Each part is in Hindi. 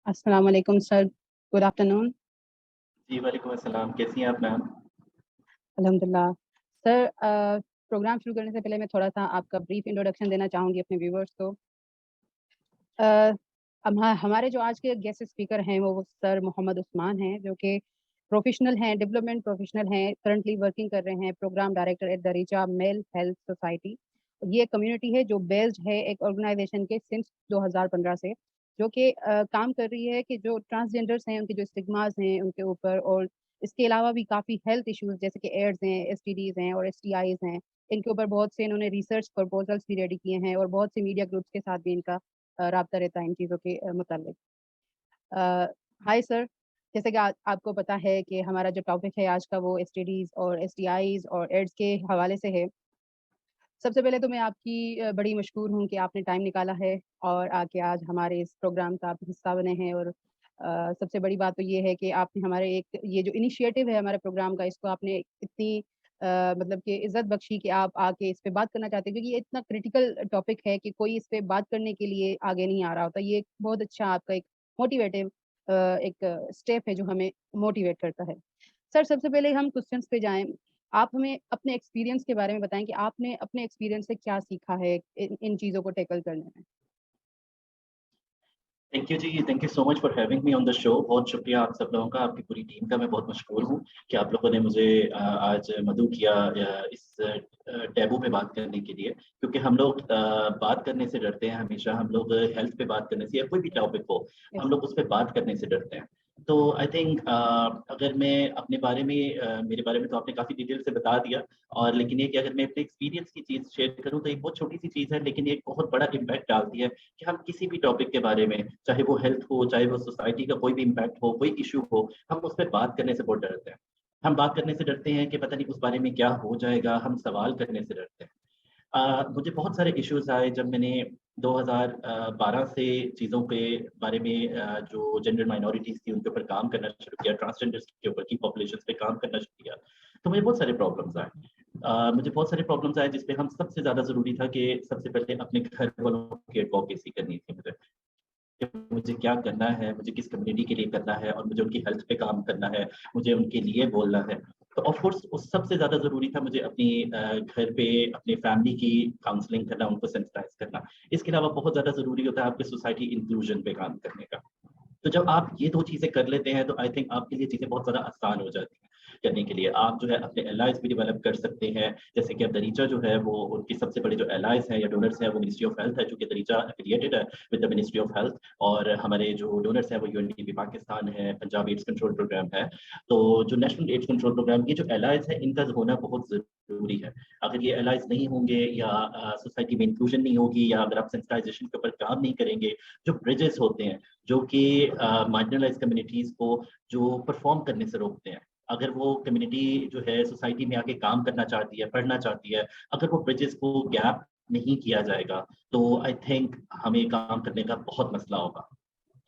अस्सलाम वालेकुम सर, गुड आफ्टरनून। जी, वालेकुम अस्सलाम। कैसी हैं आप मैम? अल्हम्दुलिल्लाह। सर प्रोग्राम शुरू करने से पहले मैं थोड़ा-सा आपका ब्रीफ इंट्रोडक्शन देना चाहूँगी अपने व्यूअर्स को। अ, हमारे जो आज के गेस्ट स्पीकर हैं वो सर मोहम्मद उस्मान हैं, जो कि प्रोफ़ेशनल हैं, डेवलपमेंट प्रोफ़ेशनल हैं, करंटली वर्किंग कर रहे हैं programme director at Dareecha male health society. ये कम्युनिटी है जो बेस्ड है एक ऑर्गनाइज़ेशन के सिंस 2015 से, जो कि काम कर रही है कि जो ट्रांसजेंडर्स हैं, उनके जो स्टिग्माज़ हैं उनके ऊपर, और इसके अलावा भी काफ़ी हेल्थ इश्यूज़ जैसे कि एड्स हैं, एसटीडीज़ हैं और एसटीआईज़ हैं, इनके ऊपर बहुत से इन्होंने रिसर्च प्रपोज़ल्स भी रेडी किए हैं और बहुत से मीडिया ग्रुप्स के साथ भी इनका राब्ता रहता है इन चीज़ों के मुतालिक। अ, हाय सर, जैसे कि आपको पता है कि हमारा जो टॉपिक है आज का वो एसटीडीज़ और एसटीआईज़ और एड्स के हवाले से है। सबसे पहले तो मैं आपकी बड़ी मशकूर हूँ कि आपने टाइम निकाला है और आके आज हमारे इस प्रोग्राम का आप हिस्सा बने हैं, और सबसे बड़ी बात तो ये है कि आपने हमारे एक ये जो इनिशिएटिव है हमारे प्रोग्राम का, इसको आपने इतनी मतलब कि इज़्ज़त बख्शी कि आप आके इस पे बात करना चाहते हैं, क्योंकि ये इतना क्रिटिकल टॉपिक है कि कोई इस पे बात करने के लिए आगे नहीं आ रहा होता। ये एक बहुत अच्छा आपका एक मोटिवेटिव एक स्टेप है जो हमें मोटिवेट करता है। सर, सबसे पहले हम क्वेश्चंस पे जाएँ। आप हमें अपने एक्सपीरियंस के बारे में बताएँ कि आपने अपने एक्सपीरियंस से क्या सीखा है इन इन चीज़ों को टैकल करने में? Thank you ji, thank you so much for having me on the show. बहुत शुक्रिया आप सब लोगों का, आपकी पूरी टीम का मैं बहुत मशकूर हूँ कि आप लोगों ने मुझे आज मदऊ किया इस टैबू पे बात करने के लिए। क्योंकि हम लोग बात करने से डरते हैं हमेशा, हम लोग हेल्थ पे बात करने से या कोई भी टॉपिक हो, हम यस। लोग उस पे बात करने से डरते हैं। तो आई थिंक अगर मैं अपने बारे में मेरे बारे में तो आपने काफ़ी डिटेल से बता दिया, और लेकिन ये कि अगर मैं अपने एक्सपीरियंस की चीज़ शेयर करूँ तो एक बहुत छोटी-सी चीज़ है, लेकिन ये एक बहुत बड़ा इम्पैक्ट डालती है कि हम किसी भी टॉपिक के बारे में, चाहे वो हेल्थ हो, चाहे वो सोसाइटी का कोई भी इम्पैक्ट हो, कोई इश्यू हो, हम उस पे बात करने से बहुत डरते हैं। हम बात करने से डरते हैं कि पता नहीं उस बारे में क्या हो जाएगा, हम सवाल करने से डरते हैं। मुझे बहुत सारे इश्यूज़ आए जब मैंने 2012 से चीज़ों के बारे में जो जेंडर माइनॉरिटीज़ थी उनके ऊपर काम करना शुरू किया, ट्रांसजेंडर्स के ऊपर की पॉपुलेशंस पे काम करना शुरू किया, तो मुझे बहुत सारे प्रॉब्लम्स आए। मुझे बहुत सारे प्रॉब्लम्स आए जिसपे हम सबसे ज़्यादा ज़रूरी था कि सबसे पहले अपने घर वालों की एडवोकेसी करनी थी मुझे। कि मुझे क्या करना है, मुझे किस कम्युनिटी के लिए करना है और मुझे उनकी हेल्थ पे काम करना है, मुझे उनके लिए बोलना है। तो ऑफ़ कोर्स उस सबसे ज़्यादा ज़रूरी था मुझे अपनी घर पे अपनी फैमिली की काउंसलिंग करना, उनको सेंसिटाइज़ करना। इसके अलावा बहुत ज़्यादा ज़रूरी होता है आपके सोसाइटी इंक्लूजन पे काम करने का। तो जब आप ये 2 चीज़ें कर लेते हैं, तो आई थिंक आपके लिए चीज़ें बहुत ज़्यादा आसान हो जाती हैं करने के लिए। आप जो है अपने एलाइज़ भी डेवलप कर सकते हैं, जैसे कि अब दरीचा जो है वो उनके सबसे बड़े जो एलाइज़ हैं या डोनर्स हैं वो मिनिस्ट्री ऑफ हेल्थ है, चूँकि दरीचा एफ़िलिएटेड है with the ministry of health, और हमारे जो डोनर्स हैं वो यूएनडीपी पाकिस्तान है, पंजाब एड्स कंट्रोल प्रोग्राम है। तो जो नेशनल एड्स कंट्रोल प्रोग्राम की जो एलाइज़ है इनका होना बहुत ज़रूरी है। अगर ये एलाइज़ नहीं होंगे या सोसाइटी में इंक्लूजन नहीं होगी, या अगर आप सेंसिटाइज़ेशन के ऊपर काम नहीं करेंगे, जो ब्रिजेस होते हैं जो कि मार्जिनलाइज़्ड कम्युनिटीज़ को जो परफ़ॉर्म करने से रोकते हैं। अगर वो कम्युनिटी जो है सोसाइटी में आके काम करना चाहती है, पढ़ना चाहती है, अगर वो ब्रिजेस को गैप नहीं किया जाएगा, तो आई थिंक हमें काम करने का बहुत मसला होगा।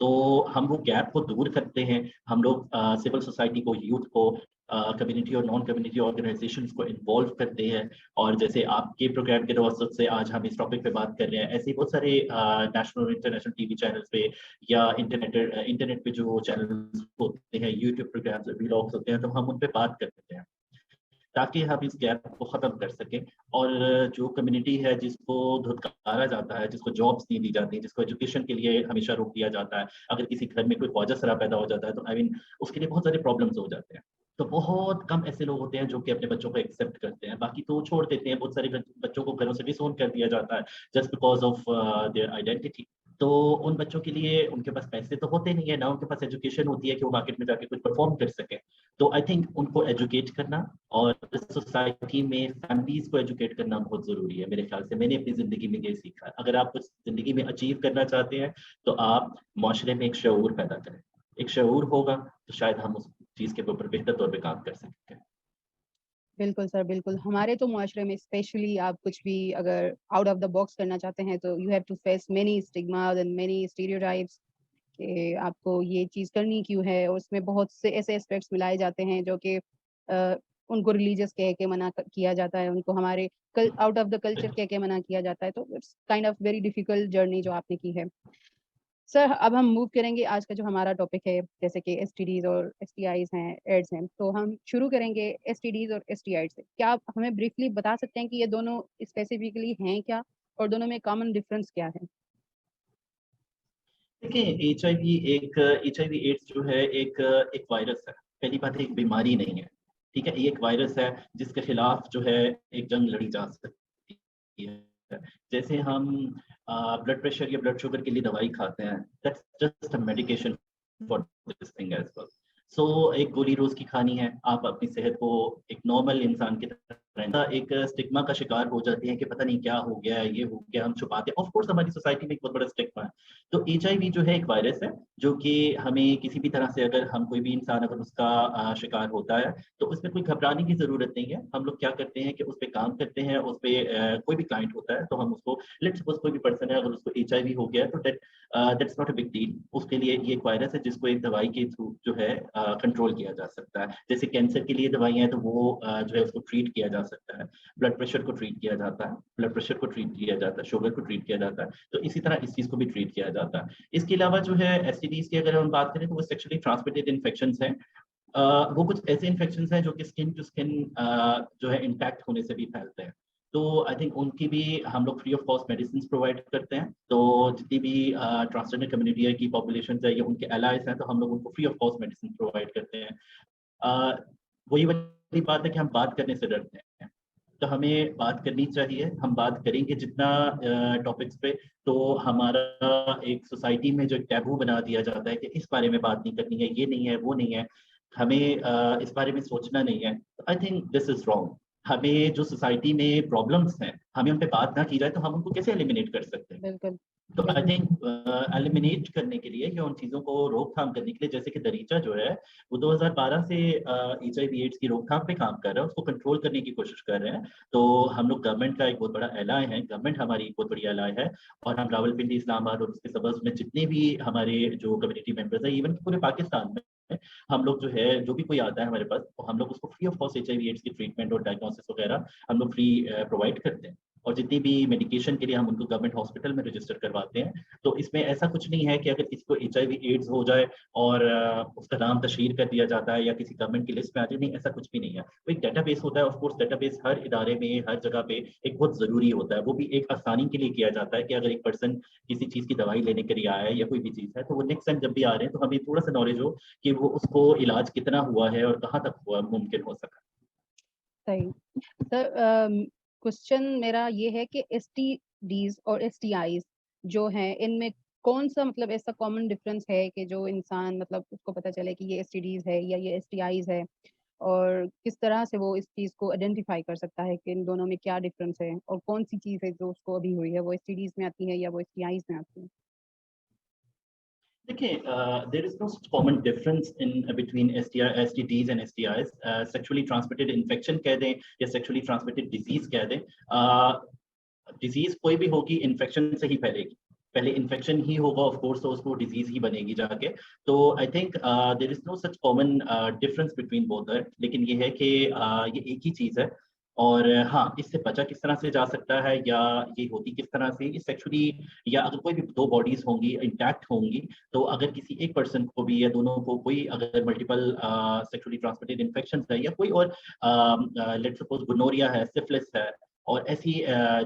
तो हम वो गैप को दूर करते हैं, हम लोग सिविल सोसाइटी को, यूथ को, कम्युनिटी और नॉन कम्युनिटी ऑर्गेनाइज़ेशंस को इन्वॉल्व करते हैं, और जैसे आपके प्रोग्राम के तवज्जुह से आज हम इस टॉपिक पे बात कर रहे हैं, ऐसे ही बहुत सारे नेशनल और इंटरनेशनल टीवी चैनल्स पे या इंटरनेट पे जो चैनल्स होते हैं, यूट्यूब प्रोग्राम्स, व्लॉग्स होते हैं, तो हम उन पे बात करते हैं। ताकि हम इस गैप को ख़त्म कर सकें, और जो कम्युनिटी है जिसको धुतकारा जाता है, जिसको जॉब्स नहीं दी जाती, जिसको एजुकेशन के लिए हमेशा रोक दिया जाता है, अगर किसी घर में कोई ख्वाजा-सरा पैदा हो जाता है तो आई मीन उसके लिए बहुत सारे प्रॉब्लम्स हो जाते हैं। तो बहुत कम ऐसे लोग होते हैं जो कि अपने बच्चों को एक्सेप्ट करते हैं, बाकी तो छोड़ देते हैं। बहुत सारे बच्चों को घरों से डिसोन कर दिया जाता है just because of their identity. तो उन बच्चों के लिए उनके पास पैसे तो होते नहीं है, ना उनके पास एजुकेशन होती है कि वो मार्केट में जाके कुछ परफ़ॉर्म कर सकें। तो आई थिंक उनको एजुकेट करना और सोसाइटी में फैमिलीज़ को एजुकेट करना बहुत ज़रूरी है मेरे ख़्याल से। मैंने अपनी ज़िंदगी में ये सीखा है। अगर आप कुछ ज़िंदगी में अचीव करना चाहते हैं, तो आप माशरे में एक शऊर पैदा करें। एक शऊर होगा, तो शायद हम उस चीज़ के ऊपर बेहतर तौर पे काम कर सकते हैं। बिल्कुल सर, बिल्कुल। हमारे तो मुआशरे में स्पेशली आप कुछ भी अगर आउट ऑफ द बॉक्स करना चाहते हैं तो you have to face many stigmas and many stereotypes कि आपको ये चीज़ करनी क्यों है, और उसमें बहुत से ऐसे एस्पेक्ट्स मिलाए जाते हैं जो कि उनको रिलीजियस कह के मना किया जाता है, उनको हमारे आउट ऑफ द कल्चर कह के मना किया जाता है, तो it's kind of very difficult journey जो आपने की है। सर अब हम मूव करेंगे आज का जो हमारा टॉपिक है, जैसे कि एसटीडीज़ और एसटीआईज़ हैं, एड्स हैं, तो हम शुरू करेंगे एसटीडीज़ और एसटीआईज़ से। क्या आप हमें ब्रीफली बता सकते हैं कि ये दोनों स्पेसिफिकली हैं क्या और दोनों में कॉमन डिफरेंस क्या है? देखिए, एचआईवी एड्स जो है एक वायरस है। पहली बात है, एक बीमारी नहीं है। ठीक है, ये एक वायरस है जिसके खिलाफ जो है एक जंग लड़ी जा सकती है। जैसे हम ब्लड प्रेशर या ब्लड शुगर के लिए दवाई खाते हैं, that's just a medication for this thing as well. So एक गोली रोज की खानी है, आप अपनी सेहत को एक नॉर्मल इंसान की तरह एक स्टिग्मा का शिकार हो जाते हैं कि पता नहीं क्या हो गया, ये हो गया, हम छुपाते हैं। ऑफ कोर्स हमारी सोसाइटी में एक बहुत बड़ा स्टिग्मा है। तो एचआईवी जो है एक वायरस है जो कि हमें किसी भी तरह से, अगर हम कोई भी इंसान अगर उसका शिकार होता है, तो उसमें कोई घबराने की जरूरत नहीं है। हम लोग क्या करते हैं कि उस पर काम करते हैं, उस पर कोई भी क्लाइंट होता है तो हम उसको, लेट्स सपोज कोई भी पर्सन है, अगर उसको एचआईवी हो गया तो that's not a big deal. उसके लिए ये एक वायरस है जिसको एक दवाई के थ्रू जो है कंट्रोल किया जा सकता है। जैसे कैंसर के लिए दवाइयां हैं तो वो जो है उसको ट्रीट किया जा सकता है। ब्लड प्रेशर को ट्रीट किया जाता है, ब्लड प्रेशर को ट्रीट किया जाता है, शुगर को ट्रीट किया जाता है। तो इसी तरह इस चीज को भी ट्रीट किया जाता है। इसके अलावा जो है एसटीडीज की अगर हम बात करें तो वो सेक्सुअली ट्रांसमिटेड इन्फेक्शन हैं। वो कुछ ऐसे इन्फेक्शन हैं जो कि स्किन टू स्किन जो है इंटैक्ट होने से भी फैलते हैं। तो आई थिंक उनकी भी हम लोग free of cost medicine provide करते हैं। तो जितनी भी ट्रांसजेंडर कम्युनिटी है की पॉपुलेशन है या उनके एलाइज हैं, तो हम लोग उनको free of cost medicine provide करते हैं। अ, वही वाली बात है कि हम बात करने से डरते हैं। तो हमें बात करनी चाहिए, हम बात करेंगे जितना टॉपिक्स पे, तो हमारा एक सोसाइटी में जो एक टैबू बना दिया जाता है कि इस बारे में बात नहीं करनी है, ये नहीं है, वो नहीं है, हमें इस बारे में सोचना नहीं है। I think this is wrong. हमें जो सोसाइटी में प्रॉब्लम्स हैं, हमें उन पे बात ना की जाए तो हम उनको कैसे एलिमिनेट कर सकते हैं? बिल्कुल, तो आई बिल्कुल। थिंक एलिमिनेट करने के लिए या उन चीज़ों को रोकथाम करने के लिए, जैसे कि दरीचा जो है वो 2012 से एचआईवी एड्स की रोकथाम पे काम कर रहा है, उसको कंट्रोल करने की कोशिश कर रहे हैं। तो हम लोग गवर्नमेंट का एक बहुत बड़ा एलाय है, गवर्नमेंट हमारी एक बहुत बड़ी एलाय है। और हम रावलपिंडी, इस्लामाबाद और उसके सबर्ब्स में जितने भी हमारे जो कम्युनिटी मेंबर्स हैं, इवन पूरे पाकिस्तान में हम लोग जो है, जो भी कोई आता है हमारे पास, तो हम लोग उसको free of cost HIV AIDS की ट्रीटमेंट और डायग्नोसिस वगैरह हम लोग फ्री प्रोवाइड करते हैं। और जितनी भी मेडिकेशन के लिए हम उनको गवर्नमेंट हॉस्पिटल में रजिस्टर करवाते हैं। तो इसमें ऐसा कुछ नहीं है कि अगर किसी को एचआईवी एड्स हो जाए और उसका नाम तशहीर कर दिया जाता है या किसी गवर्नमेंट की लिस्ट में आ जाए, नहीं, ऐसा कुछ भी नहीं है। वो एक डेटाबेस होता है। ऑफ कोर्स डेटाबेस हर इदारे में, हर जगह पे एक बहुत जरूरी होता है। वो भी एक आसानी के लिए किया जाता है कि अगर एक पर्सन किसी चीज की दवाई लेने के लिए आया है या कोई भी चीज है, तो वो नेक्स्ट टाइम जब भी आ रहे हैं तो हमें थोड़ा सा नॉलेज हो कि वो उसको इलाज कितना हुआ है और कहाँ तक हुआ मुमकिन हो सका। सही। सर क्वेश्चन मेरा ये है कि एसटीडीज़ और एसटीआईज़ जो हैं, इनमें कौन-सा मतलब ऐसा कॉमन डिफरेंस है कि जो इंसान मतलब उसको पता चले कि ये एसटीडीज़ है या ये एसटीआईज़ है? और किस तरह से वो इस चीज़ को आइडेंटिफ़ाई कर सकता है कि इन दोनों में क्या डिफरेंस है? और कौन-सी चीज़ है जो उसको अभी हुई है, वो एसटीडीज़ में आती है या वो एसटीआईज़ में आती है? देखिए, there is no common difference in between STDs and STIs. Sexually transmitted infection कह दें या सेक्सुअली ट्रांसमिटेड डिजीज कह दें, डिजीज कोई भी होगी इन्फेक्शन से ही फैलेगी। पहले इन्फेक्शन ही होगा ऑफ कोर्स, तो उसको डिजीज ही बनेगी जाके। तो I think there is no such common difference between both, लेकिन ये है कि ये एक ही चीज है। और हाँ, इससे बचा किस तरह से जा सकता है या ये होती किस तरह से, ये सेक्सुअली, या अगर कोई भी दो बॉडीज होंगी इंटैक्ट होंगी, तो अगर किसी एक पर्सन को भी या दोनों को कोई अगर मल्टीपल सेक्सुअली ट्रांसमिटेड इन्फेक्शन है या कोई और लेट्स सपोज गोनोरिया है, सिफिलिस है, और ऐसी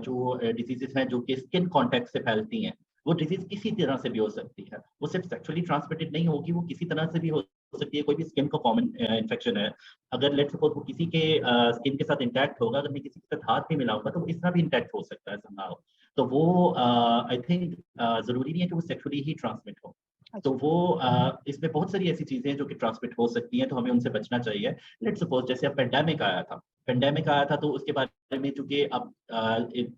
जो डिजीजेस हैं जो कि स्किन कांटेक्ट से फैलती हैं, वो डिजीज किसी तरह से भी हो सकती है। वो सिर्फ सेक्सुअली ट्रांसमिटेड नहीं होगी, वो किसी तरह से भी हो सकती है। कोई भी स्किन का कॉमन इन्फेक्शन है, अगर लेट्स सपोज वो किसी के स्किन के साथ इंटैक्ट होगा, अगर मैं किसी के साथ हाथ भी मिलाऊंगा तो वो इस तरह भी इंटैक्ट हो सकता है somehow। तो वो आई थिंक जरूरी नहीं है कि वो सेक्सुअली ही ट्रांसमिट हो। तो अच्छा। वो इसमें बहुत सारी ऐसी चीजें हैं जो कि ट्रांसमिट हो सकती हैं, तो हमें उनसे बचना चाहिए। लेट्स सपोज जैसे अब पेंडेमिक आया था, पेंडेमिक आया था तो उसके बारे में, चूंकि अब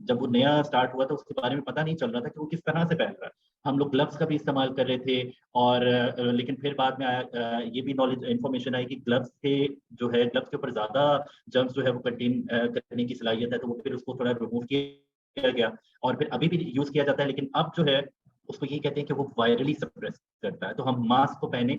जब वो नया स्टार्ट हुआ था उसके बारे में पता नहीं चल रहा था कि वो किस तरह से फैल रहा है। हम लोग ग्लव्स का भी इस्तेमाल कर रहे थे, और लेकिन फिर बाद में आया ये भी नॉलेज इन्फॉर्मेशन आई कि ग्लव्स के जो है, ग्लव्स के ऊपर ज्यादा जर्म्स जो है वो कंटेन करने की सलाहियत है, तो वो फिर उसको थोड़ा रिमूव किया गया और फिर अभी भी यूज किया जाता है। लेकिन अब जो है उसको ये कहते हैं कि वो वायरली सप्रेस करता है, तो हम मास्क को पहने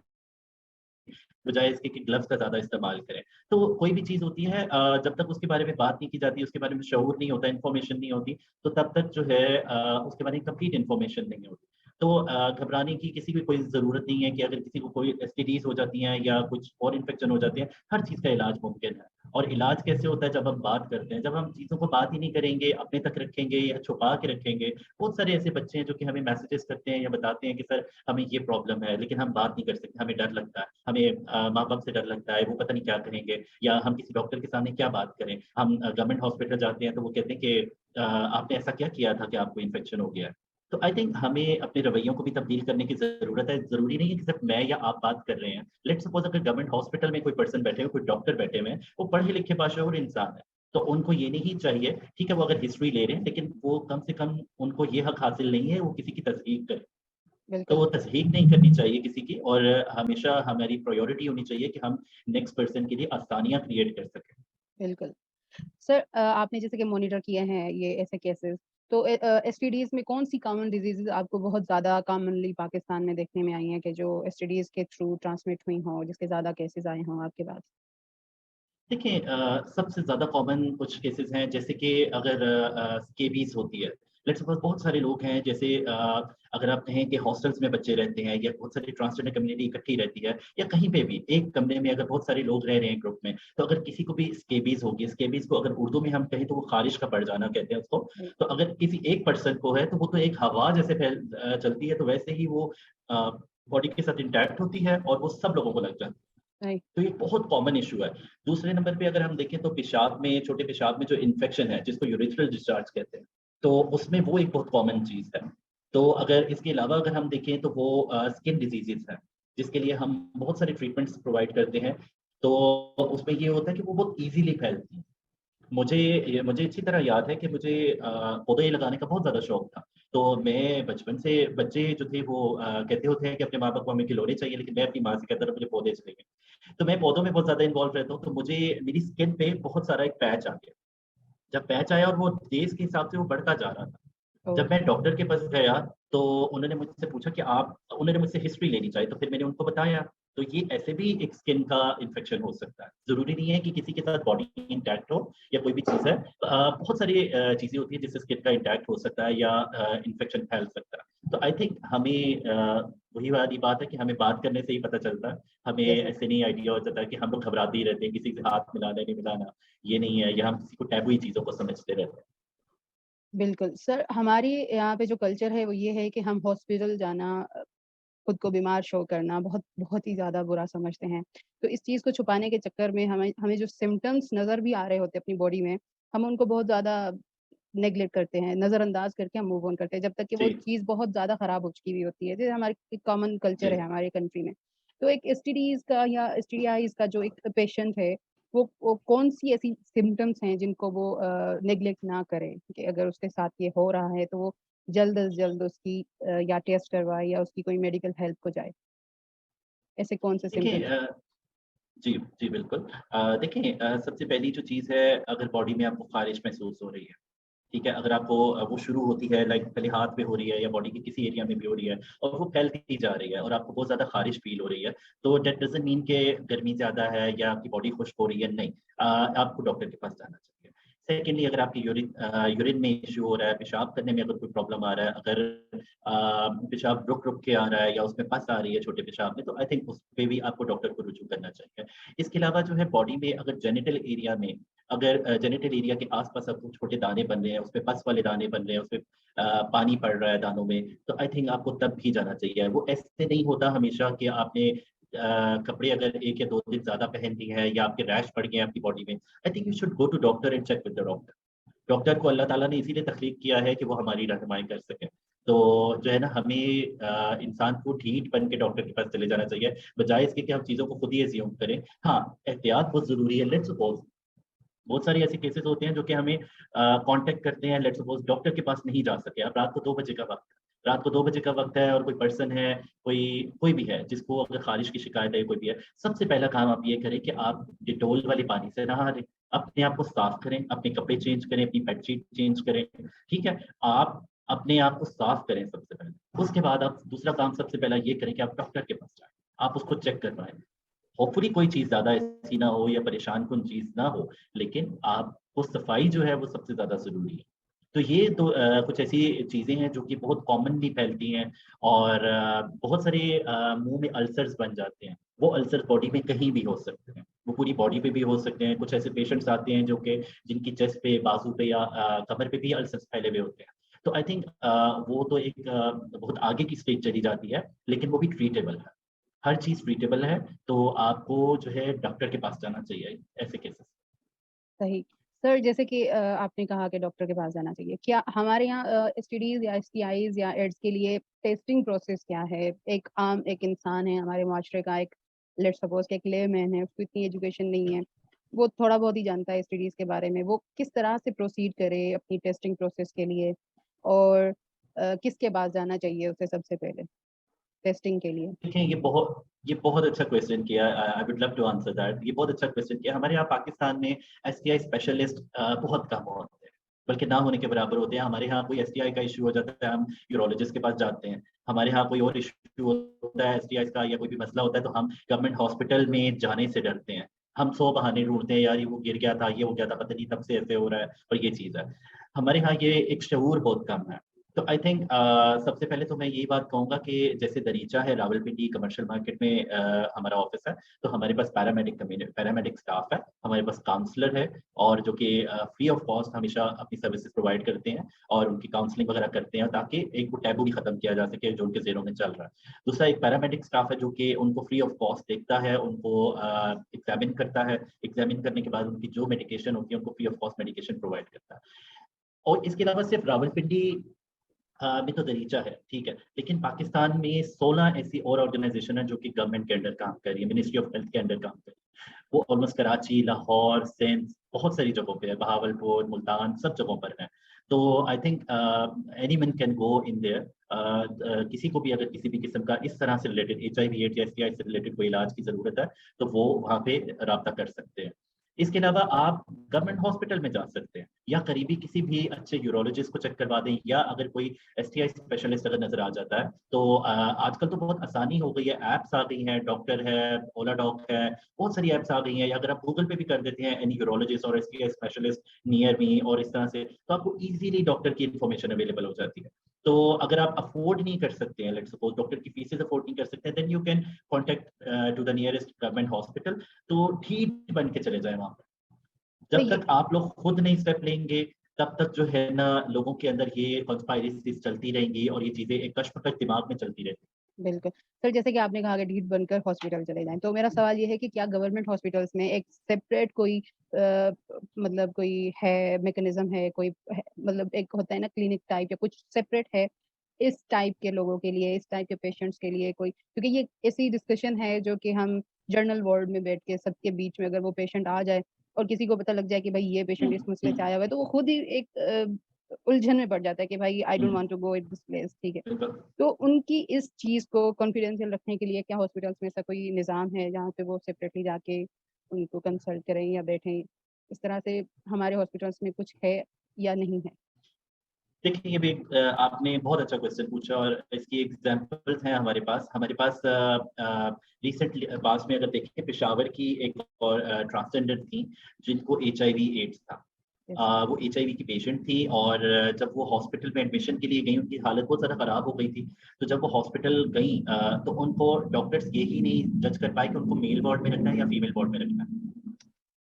बजाय इसके कि ग्लव्स का ज्यादा इस्तेमाल करें। तो कोई भी चीज होती है, जब तक उसके बारे में बात नहीं की जाती, उसके बारे में शऊर नहीं होता, इन्फॉर्मेशन नहीं होती, तो तब तक जो है उसके बारे में कंप्लीट इन्फॉर्मेशन नहीं होती। तो घबराने की किसी की कोई ज़रूरत नहीं है कि अगर किसी को कोई एसटीडीज़ हो जाती हैं या कुछ और इन्फेक्शन हो जाती है, हर चीज़ का इलाज मुमकिन है। और इलाज कैसे होता है जब हम बात करते हैं, जब हम चीज़ों को बात ही नहीं करेंगे, अपने तक रखेंगे या छुपा के रखेंगे। बहुत सारे ऐसे बच्चे हैं जो कि हमें मैसेजेस करते हैं या बताते हैं कि सर हमें ये प्रॉब्लम है, लेकिन हम बात नहीं कर सकते, हमें डर लगता है, हमें माँ-बाप से डर लगता है, वो पता नहीं क्या कहेंगे या हम किसी डॉक्टर के सामने क्या बात करें। हम गवर्नमेंट हॉस्पिटल जाते हैं तो वो कहते हैं कि आपने ऐसा क्या किया था कि आपको इन्फेक्शन हो गया है? तो आई थिंक हमें अपने रवैयों को भी तब्दील करने की ज़रूरत है। ज़रूरी नहीं है कि सिर्फ़ मैं या आप बात कर रहे हैं। लेट्स सपोज़ अगर गवर्नमेंट हॉस्पिटल में कोई पर्सन बैठे हुए, कोई डॉक्टर बैठे हुए हैं, वो पढ़े-लिखे बाशऊर इंसान है। तो उनको ये नहीं चाहिए, ठीक है वो अगर हिस्ट्री ले रहे हैं, लेकिन वो कम से कम उनको ये हक हासिल नहीं है, वो किसी की तस्दीक करें। तो बिल्कुल, वो तस्दीक नहीं करनी चाहिए किसी की और हमेशा हमारी प्रायोरिटी होनी चाहिए कि हम नेक्स्ट पर्सन के लिए आसानियाँ क्रिएट कर सकें। बिल्कुल। सर आपने जैसे कि मॉनिटर किए हैं ये ऐसे केसेज़, तो एसटीडीज़ में कौन-सी कॉमन डिज़ीज़ेज़ आपको बहुत ज़्यादा कॉमनली पाकिस्तान में देखने में आई हैं कि जो एसटीडीज़ के थ्रू ट्रांसमिट हुई हों, जिसके ज़्यादा केसेज़ आए हों आपके पास? देखिए सबसे ज़्यादा कॉमन कुछ केसेज़ हैं जैसे कि अगर स्केबीज़ होती है। लेट्स सपोज़ बहुत सारे लोग हैं जैसे अगर आप कहें कि हॉस्टल्स में बच्चे रहते हैं या बहुत सारी ट्रांसजेंडर कम्युनिटी इकट्ठी रहती है या कहीं पे भी एक कमरे में अगर बहुत सारे लोग रह रहे हैं ग्रुप में, तो अगर किसी को भी स्केबीज़ होगी, स्केबीज़ को अगर उर्दू में हम कहें तो वो ख़ारिश का पड़ जाना कहते हैं उसको। जी, तो अगर किसी एक पर्सन को है तो वो तो एक हवा जैसे चलती है तो वैसे ही वो अ, बॉडी के साथ इंटैक्ट होती है और वो सब लोगों को लग जाती है। राइट, तो ये बहुत कॉमन इश्यू है। दूसरे नंबर पे अगर हम देखें तो पेशाब में छोटे पेशाब में जो इन्फेक्शन है, जिसको यूरेथ्रल डिस्चार्ज कहते हैं, तो उसमें वो एक बहुत कॉमन चीज़ है। तो अगर इसके अलावा अगर हम देखें तो वो स्किन डिजीज़ेज़ हैं, जिसके लिए हम बहुत सारे ट्रीटमेंट्स प्रोवाइड करते हैं। तो उसमें ये होता है कि वो बहुत ईज़िली फैलती हैं। मुझे अच्छी तरह याद है कि मुझे पौधे लगाने का बहुत ज़्यादा शौक था। तो मैं बचपन से बच्चे जो थे वो कहते होते हैं कि अपने माँ-बाप को हमें खिलौने चाहिए, लेकिन मैं अपनी माँ से कहता था मुझे पौधे चाहिए। तो मैं पौधों में बहुत ज़्यादा इन्वॉल्व रहता हूँ, तो मुझे मेरी स्किन पे बहुत सारा एक पैच आ गया। जब पैच आया और वो डेज़ के हिसाब से वो बढ़ता जा रहा था। ओह! जब मैं डॉक्टर के पास गया, तो उन्होंने मुझसे पूछा कि आप उन्होंने मुझसे हिस्ट्री लेनी चाहिए, तो फिर मैंने उनको बताया। तो ये ऐसे भी एक स्किन का इन्फेक्शन हो सकता है। ज़रूरी नहीं है कि किसी के साथ बॉडी इंटैक्ट हो या कोई भी चीज़ है। बहुत सारी चीज़ें होती हैं जिससे स्किन का इंटैक्ट हो सकता है या इन्फेक्शन फैल सकता है। तो आई थिंक हमें वही वाली बात है कि हमें बात करने से ही पता चलता है। हमें यस, यस। ऐसे नहीं आइडिया हो जाता है कि हम लोग घबराते ही रहते हैं, किसी से हाथ मिलाना, नहीं मिलाना, ये नहीं है या हम किसी को टैबू ही चीज़ों को समझते रहते हैं। बिल्कुल, सर हमारी यहाँ पे जो कल्चर है वो ये है कि हम हॉस्पिटल जाना खुद को बीमार शो करना बहुत बहुत ही ज़्यादा बुरा समझते हैं। तो इस चीज़ को छुपाने के चक्कर में हमें हमें जो सिम्पटम्स नज़र भी आ रहे होते हैं अपनी बॉडी में, हम उनको बहुत ज़्यादा नेग्लेक्ट करते हैं, नज़रअंदाज करके हम मूव ऑन करते हैं, जब तक कि वो जी, चीज़ बहुत ज़्यादा खराब हो चुकी हुई होती है। जैसे हमारी एक कॉमन कल्चर है जी। हमारे कंट्री में। तो एक एसटीडीज़ का या एसटीडीआईज़ का जो एक पेशेंट है, वो कौन-सी ऐसी सिम्पटम्स हैं जिनको वो नेग्लेक्ट ना करे कि अगर उसके साथ ये हो रहा है, तो वो जल्द से जल्द उसकी या टेस्ट करवाए या उसकी कोई मेडिकल हेल्प को जाए? ऐसे कौन से देखिए सिम्पटम्स? जी, जी, बिल्कुल। देखिए सबसे पहली जो चीज़ है अगर बॉडी में आपको ख़ारिश महसूस हो रही है, ठीक है? अगर आपको वो शुरू होती है लाइक पहले हाथ पे हो रही है या बॉडी के किसी एरिया में भी हो रही है और वो फैलती जा रही है और आपको बहुत ज़्यादा ख़ारिश फ़ील हो रही है, तो दैट डज़न्ट मीन कि गर्मी ज़्यादा है या आपकी बॉडी खुश्क हो रही है, नहीं। आपको डॉक्टर के पास जाना चाहिए। सेकंडली अगर आपकी यूरिन में इश्यू हो रहा है, पेशाब करने में अगर कोई प्रॉब्लम आ रहा है, अगर पेशाब रुक-रुक के आ रहा है या उसमें पस आ रही है छोटे पेशाब में, तो आई थिंक उस पे भी आपको डॉक्टर को रुजू करना चाहिए। इसके अलावा जो है बॉडी में अगर जेनिटल एरिया में अगर जेनिटल एरिया के आस-पास आपको छोटे दाने बन रहे हैं, उसपे पस वाले दाने बन रहे हैं, उसपे पानी पड़ रहा है दानों में, तो आई थिंक आपको तब भी जाना चाहिए। वो ऐसे नहीं होता हमेशा कि आपने कपड़े अगर 1 या 2 दिन ज़्यादा पहन लिए हैं या आपके रैश पड़ गए हैं आपकी बॉडी में, I think you should go to doctor and check with the doctor. Doctor को अल्लाह ताला ने इसीलिए तख्लीक किया है कि वो हमारी रहनुमाई कर सकें। तो जो है ना हमें इंसान को ढीठ बन के डॉक्टर के पास चले जाना चाहिए, बजाए इसके कि हम चीज़ों को खुद ही अज़्यूम करें। हाँ, एहतियात बहुत ज़रूरी है। लेट्स सपोज़ बहुत सारे ऐसे केसेस होते हैं जो कि हमें कॉन्टैक्ट करते हैं लेट्स सपोज़ डॉक्टर के पास नहीं जा सके। अब रात को 2 बजे का वक़्त है। रात को 2 बजे का वक़्त है और कोई पर्सन है, कोई कोई भी है जिसको अगर ख़ारिश की शिकायत है, कोई भी है, सबसे पहला काम आप ये करें कि आप डेटॉल वाले पानी से नहा लें। अपने आप को साफ करें, अपने कपड़े चेंज करें, अपनी बेडशीट चेंज करें, ठीक है? आप अपने आप को साफ करें सबसे पहले। उसके बाद आप दूसरा काम सबसे पहला ये करें कि आप डॉक्टर के पास जाएँ। आप उसको चेक करवाएँ। होपफुली कोई चीज़ ज़्यादा ऐसी ना हो या परेशान कुन चीज़ ना हो, लेकिन आपको सफाई जो है वो सबसे ज़्यादा ज़रूरी है। तो ये तो कुछ ऐसी चीज़ें हैं जो कि बहुत कॉमनली फैलती हैं, और बहुत सारे मुँह में अल्सर्स बन जाते हैं। वो अल्सर्स बॉडी में कहीं भी हो सकते हैं, वो पूरी बॉडी पे भी हो सकते हैं। कुछ ऐसे पेशेंट्स आते हैं जो कि जिनकी चेस्ट पे, बाजू पे या कमर पे भी अल्सर्स फैले हुए होते हैं। तो आई थिंक वो तो एक बहुत आगे की स्टेज चली जाती है, लेकिन वो भी ट्रीटेबल है। हर चीज़ ट्रीटेबल है, तो आपको जो है डॉक्टर के पास जाना चाहिए ऐसे केसेस। सही। सर जैसे कि आपने कहा कि डॉक्टर के पास जाना चाहिए। क्या हमारे यहाँ एसटीडीज़ या एसटीआईज़ या एड्स के लिए टेस्टिंग प्रोसेस क्या है? एक आम एक इंसान है हमारे माशरे का, एक लेट्स सपोज़ कि एक लेमैन है, उसको इतनी एजुकेशन नहीं है, वो थोड़ा बहुत ही जानता है एसटीडीज़ के बारे में, वो किस तरह से प्रोसीड करे अपनी टेस्टिंग प्रोसेस के लिए? और किसके पास जाना चाहिए उसे सबसे पहले टेस्टिंग के लिए? देखिए, ये बहुत अच्छा क्वेश्चन किया। I would love to answer that. ये बहुत अच्छा क्वेश्चन किया। हमारे यहाँ पाकिस्तान में एसटीआई स्पेशलिस्ट बहुत कम होते हैं, बल्कि ना होने के बराबर होते हैं। हमारे यहाँ कोई एसटीआई का इश्यू हो जाता है, हम यूरोलॉजिस्ट के पास जाते हैं। हमारे यहाँ कोई और इश्यू होता है एसटीआई का, या कोई भी मसला होता है, तो हम गवर्नमेंट हॉस्पिटल में जाने से डरते हैं। हम 100 बहाने ढूँढते हैं, यार ये वो गिर गया था, ये हो गया था, पता नहीं तब से ऐसे हो रहा है, और ये चीज़ है। हमारे यहाँ ये एक शऊर बहुत कम है। तो आई थिंक सबसे पहले तो मैं यही बात कहूँगा कि जैसे दरीचा है, रावलपिंडी कमर्शियल मार्केट में हमारा ऑफिस है, तो हमारे पास पैरामेडिक स्टाफ है, हमारे पास काउंसलर है, और जो कि फ्री ऑफ कॉस्ट हमेशा अपनी सर्विसेज प्रोवाइड करते हैं और उनकी काउंसलिंग वगैरह करते हैं, ताकि एक वो टैबू भी खत्म किया जा सके जो उनके जेरों में चल रहा है। दूसरा, एक पैरामेडिक स्टाफ है जो कि उनको फ्री ऑफ कॉस्ट देखता है, उनको एग्जामिन करता है, एग्जामिन करने के बाद उनकी जो मेडिकेशन होती है उनको free of cost medication provide करता है। और इसके अलावा सिर्फ रावलपिंडी में तो दरीचा है, ठीक है, लेकिन पाकिस्तान में 16 ऐसी और ऑर्गेनाइजेशन है जो कि गवर्नमेंट के अंडर काम कर रही है, मिनिस्ट्री ऑफ हेल्थ के अंडर काम कर रही है। वो ऑलमोस्ट कराची, लाहौर, सिंध, बहुत सारी जगहों पे है, बहावलपुर, मुल्तान, सब जगहों पर है। तो I think any one can go in their. किसी को भी अगर किसी भी किस्म का इस तरह से रिलेटेड HIV एड्स या STI से रिलेटेड कोई इलाज की जरूरत है, तो वो वहाँ पे राब्ता कर सकते हैं। इसके अलावा आप गवर्नमेंट हॉस्पिटल में जा सकते हैं, या करीबी किसी भी अच्छे यूरोलॉजिस्ट को चेक करवा दें, या अगर कोई STI स्पेशलिस्ट अगर नजर आ जाता है, तो आजकल तो बहुत आसानी हो गई है, ऐप्स आ गई हैं, डॉक्टर है, ओला डॉक है, बहुत सारी ऐप्स आ गई हैं। या अगर आप गूगल पे भी कर देते हैं एनी यूरोलॉजिस्ट और STI स्पेशलिस्ट नियर मी, और इस तरह से, तो आपको इजीली डॉक्टर की इन्फॉर्मेशन अवेलेबल हो जाती है। तो अगर आप अफोर्ड नहीं कर सकते हैं, लेट्स सपोज डॉक्टर की फीसेस अफोर्ड नहीं कर सकते हैं, then you can contact to the nearest government hospital. तो ठीक बन के चले जाए वहाँ पर। तो जब ये तक आप लोग खुद नहीं स्टेप लेंगे, तब तक जो है ना, लोगों के अंदर ये कॉन्स्पायरेसीज चलती रहेंगी, और ये चीजें एक कश्मकश दिमाग में चलती रहती बिल्कुल। सर जैसे कि आपने कहा कि ढीठ बनकर हॉस्पिटल चले जाएँ, तो मेरा सवाल ये है कि क्या गवर्नमेंट हॉस्पिटल्स में एक सेपरेट कोई मतलब कोई है मैकेनिज़्म है, कोई है मतलब एक होता है ना क्लिनिक टाइप या कुछ सेपरेट है, इस टाइप के लोगों के लिए, इस टाइप के पेशेंट्स के लिए कोई, क्योंकि ये ऐसी डिस्कशन है जो कि हम जर्नल वार्ड में बैठ के सबके बीच में अगर वो पेशेंट आ जाए और किसी को पता लग जाए कि भाई ये है। पेशेंट इस मसले से आया हुआ है, तो वो खुद ही एक उलझन में पड़ जाता है कि भाई I don't hmm, want to go in this place, ठीक है। बिल्कुल। तो उनकी इस चीज़ को कॉन्फिडेंशियल रखने के लिए क्या हॉस्पिटल्स में ऐसा कोई निज़ाम है जहाँ पे वो सेपरेटली जाके उनको कंसल्ट करें या बैठें? इस तरह से हमारे हॉस्पिटल्स में कुछ है या नहीं है? देखिए, ये भी आपने बहुत अच्छा क्वेश्चन पूछा, और इसकी एग्जांपल्स हैं हमारे पास। रिसेंटली पास में अगर देखें, पेशावर की एक और ट्रांसजेंडर थी जिनको HIV एड्स था। यस। वो HIV की पेशेंट थी, और जब वो हॉस्पिटल में एडमिशन के लिए गई, उनकी हालत बहुत ज़्यादा ख़राब हो गई थी। तो जब वो हॉस्पिटल गई, तो उनको डॉक्टर्स यही नहीं जज कर पाए कि उनको मेल वार्ड में रखना है या फीमेल वार्ड में रखना है,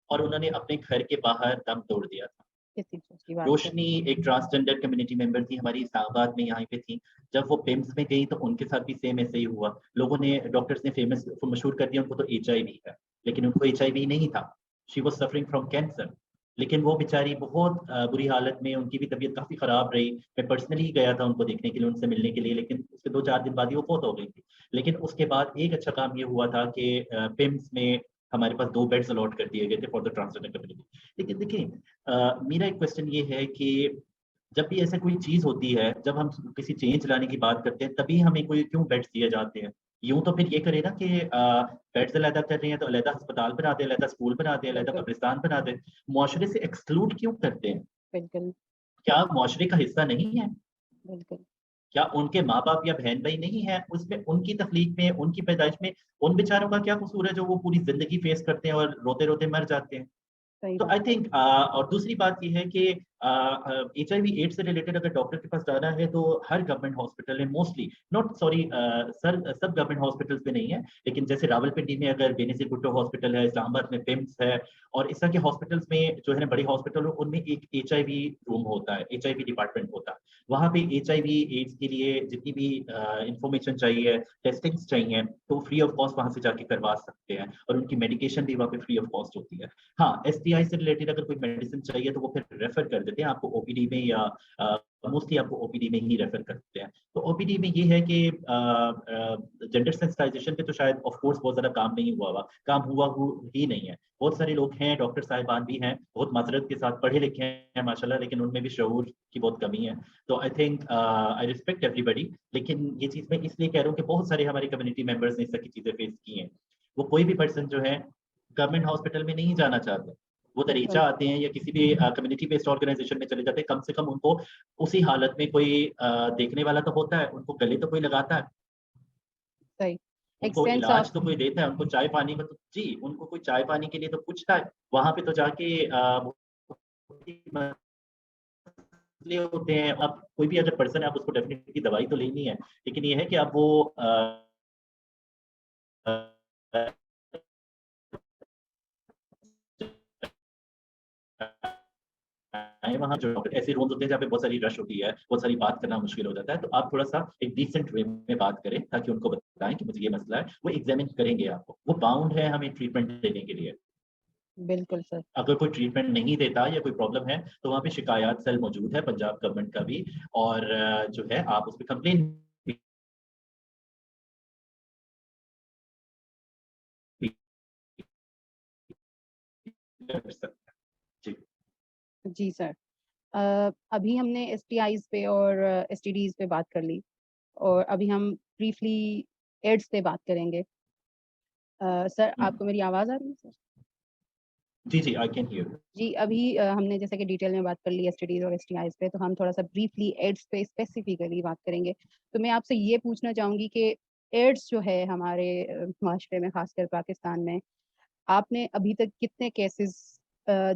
और उन्होंने अपने घर के बाहर दम तोड़ दिया था। किस चीज़ की बात कर रोशनी एक ट्रांसजेंडर कम्युनिटी मेंबर थी, हमारी इस्लामाबाद में यहाँ पे थी। जब वो पिम्स में गई, तो उनके साथ भी सेम ऐसे ही हुआ। लोगों ने, डॉक्टर्स ने फेमस मशहूर कर दिया उनको तो HIV है, लेकिन उनको HIV नहीं था। She was suffering from cancer. लेकिन वो बेचारी बहुत बुरी हालत में, उनकी भी तबीयत काफी खराब रही। मैं पर्सनली गया था उनको देखने के लिए, उनसे मिलने के लिए, लेकिन उसके 2-4 दिन बाद ही वो फौत हो गई थी। लेकिन उसके बाद एक अच्छा काम ये हुआ था कि पिम्स में हमारे पास 2 बेड्स अलॉट कर दिए गए थे फॉर द ट्रांसजेंडर कम्युनिटी। लेकिन देखिए, मेरा एक क्वेश्चन ये है कि जब भी ऐसा कोई चीज होती है, जब हम किसी चेंज लाने की बात करते हैं, तभी हमें कोई क्यों बेड्स दिए जाते हैं? यूं तो फिर ये करे ना कि बेड्स अलहदा कर रहे हैं तो अलहदा अस्पताल बना दे, अलहदा स्कूल बना दे, अलहदा बिल्कुल, कब्रिस्तान बना दे। मुआशरे से एक्सक्लूड क्यों करते हैं? बिल्कुल, क्या मुआशरे का हिस्सा नहीं है? बिल्कुल। क्या उनके माँ बाप या बहन भाई नहीं है उसमें, उनकी तकलीफ में, उनकी पैदाइश में? उन बेचारों का क्या कसूर है जो वो पूरी जिंदगी फेस करते हैं और रोते रोते मर जाते हैं? सही तो बात आई है। थिंक और दूसरी बात ये है कि HIV एड्स से रिलेटेड अगर डॉक्टर के पास जाना है तो हर गवर्नमेंट हॉस्पिटल है मोस्टली, नॉट सॉरी सर, सब गवर्नमेंट हॉस्पिटल्स में नहीं है, लेकिन जैसे रावलपिंडी में अगर बेनिसी भुट्टो हॉस्पिटल है, इस्लामाबाद में पिम्स है, और इस तरह के हॉस्पिटल्स में जो है ना बड़ी हॉस्पिटल, उनमें एक HIV रूम होता है, HIV डिपार्टमेंट होता है। वहाँ पे HIV एड्स के लिए जितनी भी इंफॉर्मेशन चाहिए, टेस्टिंग्स चाहिए, तो फ्री ऑफ कॉस्ट वहाँ से जाके करवा सकते हैं, और उनकी मेडिकेशन भी वहाँ पे फ्री ऑफ कॉस्ट होती है। हाँ, STI से रिलेटेड अगर कोई मेडिसिन चाहिए तो वो फिर रेफर कर देते हैं आपको OPD में, या मोस्टली आपको OPD में ही रेफर करते हैं। तो OPD में ये है कि जेंडर सेंसिटाइजेशन पे तो शायद ऑफ कोर्स बहुत ज्यादा काम नहीं हुआ ही नहीं है। बहुत सारे लोग हैं, डॉक्टर साहिबान भी हैं, बहुत माजरत के साथ पढ़े लिखे हैं माशाल्लाह, लेकिन उनमें भी शऊर की बहुत कमी है। तो I think I respect everybody, लेकिन ये चीज मैं इसलिए कह रहा हूँ कि बहुत सारे हमारे कम्युनिटी मेंबर्स ने इस तरह की चीजें फेस की हैं। वो कोई भी पर्सन जो है गवर्नमेंट हॉस्पिटल में नहीं जाना चाहते, वो दरीचा बिल्कुल आते हैं या किसी भी कम्युनिटी बेस्ड ऑर्गेनाइजेशन में चले जाते हैं, कम से कम उनको उसी हालत में कोई देखने वाला तो होता है, उनको गले तो कोई लगाता है, सही। एक उनको सेंस इलाज ऑफ तो कोई देता है, उनको चाय पानी का तो जी, उनको कोई चाय पानी के लिए तो पूछता है। वहां पे तो जाके मसले होते हैं। अब कोई भी अगर पर्सन है, आप उसको डेफिनेटली दवाई तो लेनी है, लेकिन ये है कि अब वो वहाँ जो ऐसे रूम्स होते हैं जहाँ पे बहुत सारी रश होती है, बहुत सारी बात करना मुश्किल हो जाता है, तो आप थोड़ा-सा एक डिसेंट वे में बात करें ताकि उनको बताएँ कि मुझे ये मसला है, वो एग्ज़ामिन करेंगे आपको। वो बाउंड है हमें ट्रीटमेंट देने के लिए। बिल्कुल सर। अगर कोई ट्रीटमेंट नहीं देता या कोई प्रॉब्लम है, तो वहाँ पे शिकायत सेल मौजूद है पंजाब गवर्नमेंट का भी, और जो है आप उस पे कंप्लेन भी कर सकते हैं। जी। जी सर। अभी हमने एसटीआईज़ पे और एसटीडीज़ पे बात कर ली, और अभी हम ब्रीफली एड्स पे बात करेंगे। सर हुँ। आपको मेरी आवाज़ आ रही है सर? जी, जी, आई कैन हियर यू। जी, अभी हमने जैसे कि डिटेल में बात कर ली एसटीडीज़ और एसटीआईज़ पे, तो हम थोड़ा-सा ब्रीफली एड्स पे स्पेसिफिकली बात करेंगे। तो मैं आपसे ये पूछना चाहूँगी कि एड्स जो है हमारे माशरे में, ख़ासकर पाकिस्तान में, आपने अभी तक कितने केसेज़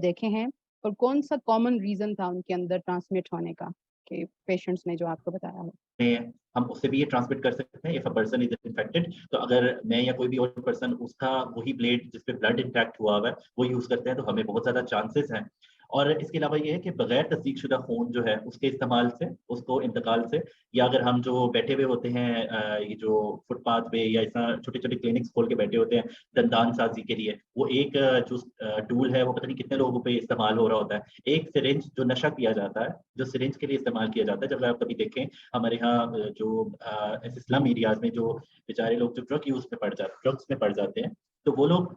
देखे हैं? और कौन-सा कॉमन रीज़न था उनके अंदर ट्रांसमिट होने का, कि पेशेंट्स ने जो आपको बताया हो? में हम उससे भी ये ट्रांसमिट कर सकते हैं if a person is infected. तो अगर मैं या कोई भी और पर्सन उसका वही ब्लेड जिस पे ब्लड इंटैक्ट हुआ हुआ है वो यूज करते हैं, तो हमें बहुत ज्यादा चांसेस हैं। और इसके अलावा ये है कि बगैर तस्दीकशुदा खून जो है उसके इस्तेमाल से, उसको इंतकाल से, या अगर हम जो बैठे हुए होते हैं ये जो फुटपाथ पे या इस तरह छोटे छोटे क्लिनिक्स खोल के बैठे होते हैं दंदान साजी के लिए, वो एक जो टूल है वो पता नहीं कितने लोगों पे इस्तेमाल हो रहा होता है। एक सिरिंज जो नशा किया जाता है, जो सिरिंज के लिए इस्तेमाल किया जाता है, जब आप कभी देखें हमारे यहाँ जो ऐसे स्लम एरियाज में जो बेचारे लोग जो ड्रग्स में पड़ जाते हैं, तो वो लोग